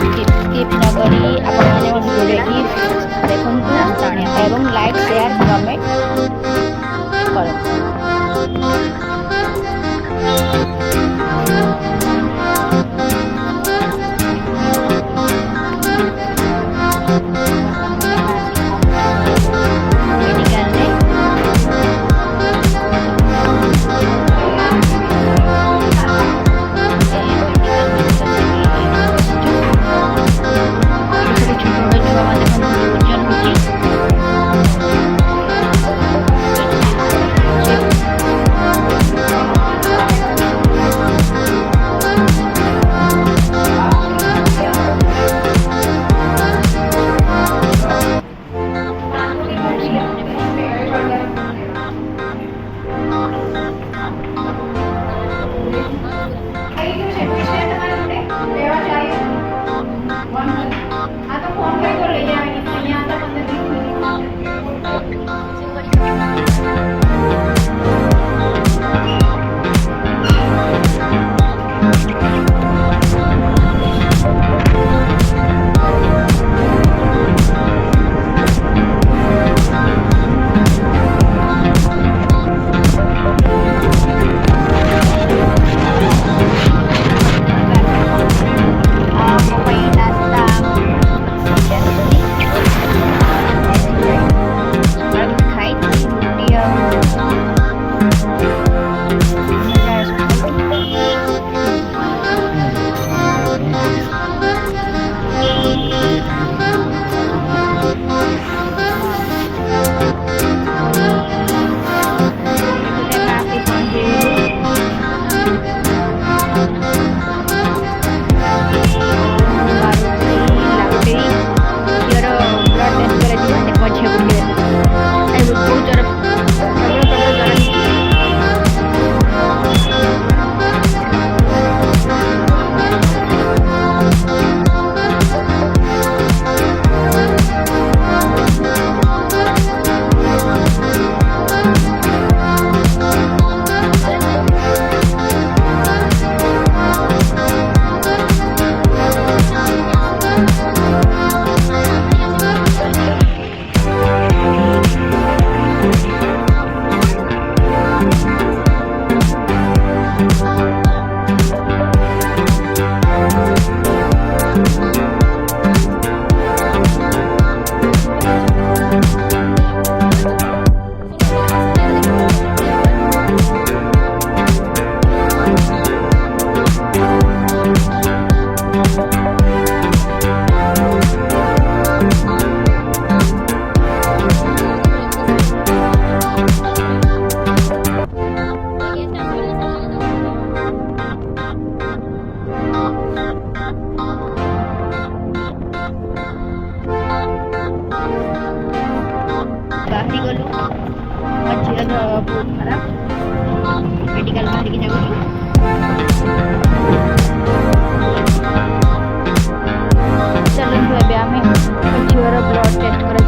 Skip न करी आपण भिडियोटी देखु जाना और लाइक शेयर कमेंट करो। बाहरी गलु झील बहुत खराब मेडिकल बाहर की जाऊँ चलते ए आम झीवर ब्लड टेस्ट कर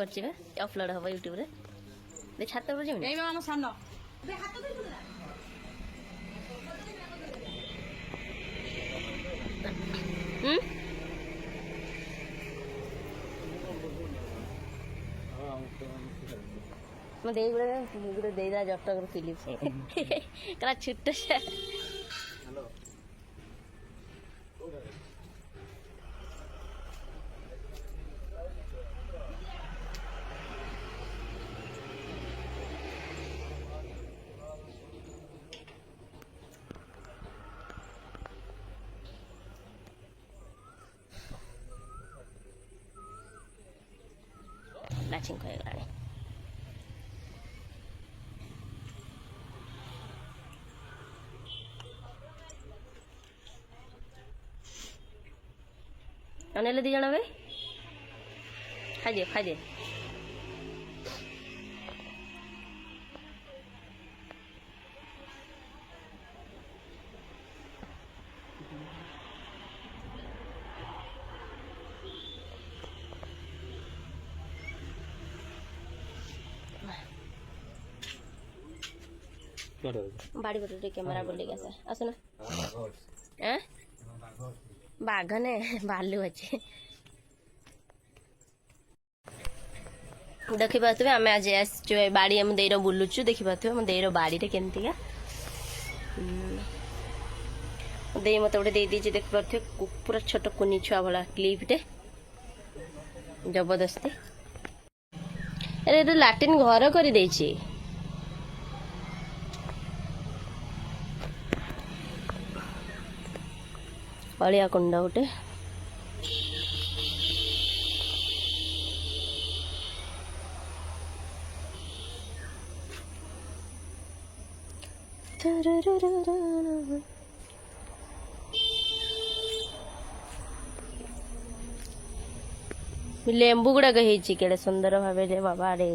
करछि बे अपलोड हबो YouTube रे दे छात पर जेमि एई मामा सामने बे हाथ दे मैं देई गुड़े देई दा जट्टा कर फिलिप कला छुट्टा से हेलो मैचिंग करेगा अनेले दी जण बे खाई दे बाड़ी बटे कैमरा बोल गया सर आसना बाघ ने भालू अच्छे देखी पारे आम आज आसचु बाड़ी आम देर बुलुचु देखी पारे आम देर बाड़ी केमतिका दे मत गोटे दे दीजिए देखी पारे पूरा छोट कुनी छुआ भाला क्लिपटे जबरदस्ती अरे लाट्रिन घर कर देछि अलिया कुंड गोटे लेंबू गुड़ाक केड़े सुंदर भाव बाबा रे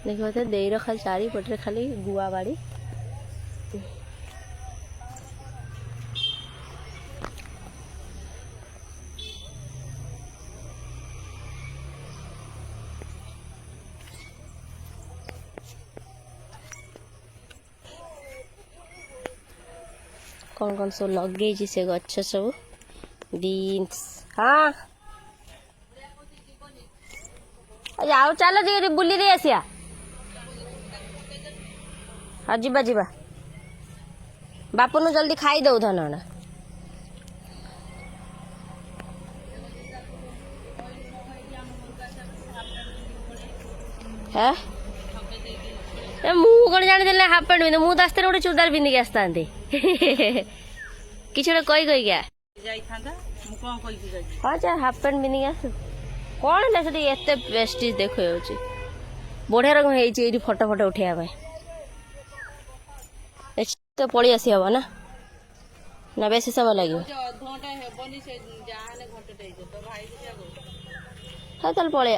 देखो तो देर खाली चारी पटे खाली गुआ बाड़ी कौन सब लगे से गच्छ सब बीन्स हाँ आओ चलो जी बुली दे आसिया हाँ जीवा जीवा बापू नु जल्दी खाई दो धन है मु कौन जानी देले हाफ पैंट पिंधे मुझे आस्ते गोटे चूड़दार पिंधिक आसता किसी गोटे कही क्या हाँ चाहे हाफ पैंट पिंधिक आस कौन है एत प्रेस्टिज देख बढ़िया रकम है फोटो फोटो उठेवा तो पड़ी आसी हम ना ना बेस समय लगे हाँ चल पड़े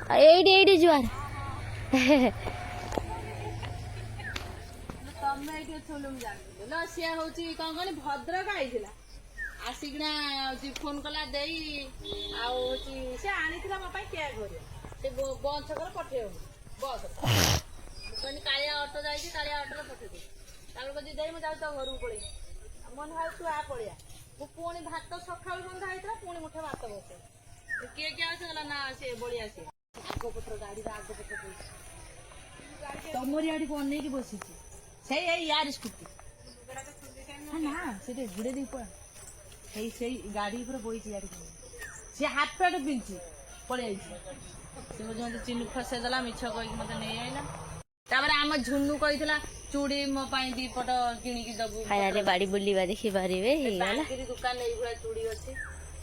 एडी जुआर भद्रक आईला आसिकना फोन कला दे से आनी मो क्या घर से बस छक पठे बस कहनी कालिया अटो जाइए कालिया अटो पठे दे दे मुझे तो घर को पड़े मन भाव तू आ पड़िया पुणी भात सका बंधा होता पुणी मुठे भात बसे किए किए आसगला ना से बड़ी आसे आगपत्र गाड़ी आगपत्र तुमरी आड़ी को अनेक बसी से यार स्कूटी ना से घुड़े दी पड़ा से गाड़ी बही सी हाफ पैंट पिंधि पलि से मत चिन्नु फसईदेला मिछ कही मत नहीं आईला आम झुन्नु कही चूड़ी मो दीपट किणिकी दबू फाइनाली बाड़ी बुलवा देखी पारे दुकान ये चूड़ी अच्छी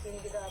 किणिकी दवा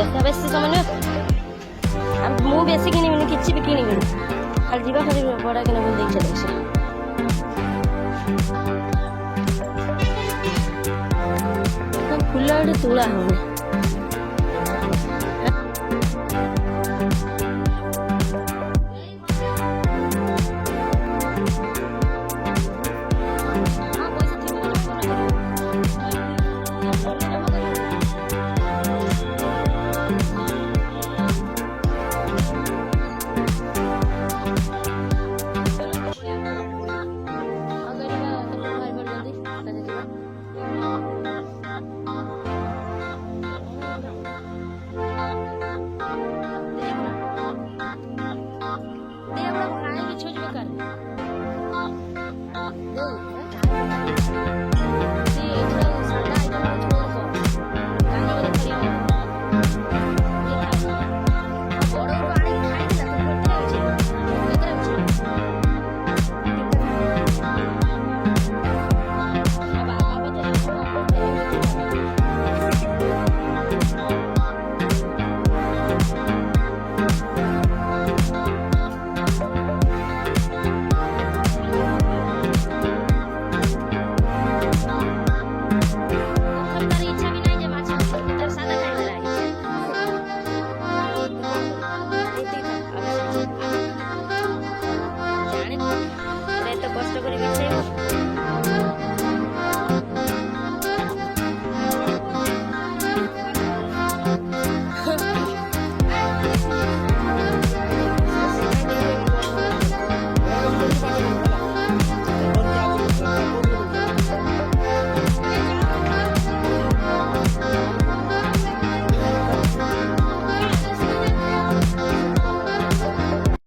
ଆସିବା ବେଶୀ ସମୟ ନୁହେଁ ମୁଁ ବେଶୀ କିଣିବିନି କିଛି ବି କିଣିବିନି ଖାଲି ଯିବା ଖାଲି ବଡ଼ା କିଣା କିଣି ଦେଇକି ଚାଲି ଆସିବା ଫୁଲ ଏଠି ତୁଳା ହଉନି